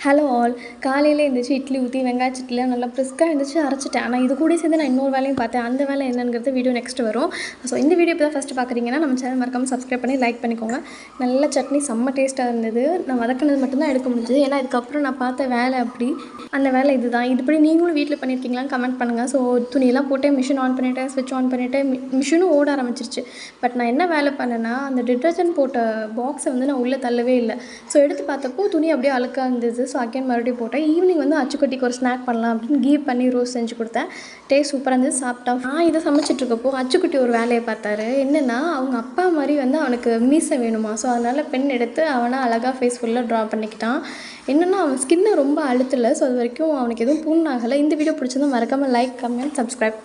Hello all. காலையில் எழுந்திரிச்சு இட்லி ஊற்றி வெங்காய சட்னிலாம் நல்லா பிரிஸ்காக எழுந்திரிச்சு அரைச்சிட்டேன். ஆனால் இது கூட சேர்ந்து நான் இன்னொரு வேலையும் பார்த்தேன். அந்த வேலை என்னங்கிறது வீடியோ நெக்ஸ்ட் வரும். ஸோ இந்த வீடியோ இப்போ தான் ஃபஸ்ட்டு பார்க்குறீங்கன்னா நம்ம சேனல் மறக்காமல் சப்ஸ்கிரைப் பண்ணி லைக் பண்ணிக்கோங்க. நல்ல சட்னி செம்ம டேஸ்ட்டாக இருந்தது. நான் வதக்கினது மட்டும்தான் எடுக்க முடிஞ்சது. ஏன்னா இதுக்கப்புறம் நான் பார்த்த வேலை அப்படி அந்த வேலை இதுதான். இதுபடி நீங்களும் வீட்டில் பண்ணியிருக்கீங்களான்னு கமெண்ட் பண்ணுங்கள். ஸோ துணியெல்லாம் போட்டு மிஷின் ஆன் பண்ணிவிட்டேன், ஸ்விட்ச் ஆன் பண்ணிவிட்டேன். மிஷினும் ஓட ஆரம்பிச்சிருச்சு. பட் நான் என்ன வேலை பண்ணேன்னா அந்த டிட்டர்ஜென்ட் போட்ட பாக்ஸை வந்து நான் உள்ளே தள்ளவே இல்லை. ஸோ எடுத்து பார்த்தப்போ துணி அப்படியே அழுக்காக இருந்தது. ஸோ அகைன் மறுபடியும் போட்டேன். ஈவினிங் வந்து அச்சுக்குட்டிக்கு ஒரு ஸ்நாக் பண்ணலாம் அப்படின்னு கீ பன்னீர் ரோஸ் செஞ்சு கொடுத்தேன். டேஸ்ட் சூப்பராக இருந்தது. சாப்பிட்டா நான் இதை சமைச்சிட்ருக்கப்போ அச்சுக்குட்டி ஒரு வேலையை பார்த்தாரு. என்னென்னா அவங்க அப்பா மாதிரி வந்து அவனுக்கு மீசை வேணுமா. ஸோ அதனால் பென் எடுத்து அவனை அழகாக ஃபேஸ் ஃபுல்லாக ட்ரா பண்ணிக்கிட்டான். என்னென்னா அவன் ஸ்கின்னை ரொம்ப அழுத்தலை. ஸோ அது வரைக்கும் அவனுக்கு எதுவும் புண்ணாகலை. இந்த வீடியோ பிடிச்சிருந்தா மறக்காமல் லைக், கமெண்ட், சப்ஸ்கிரைப்.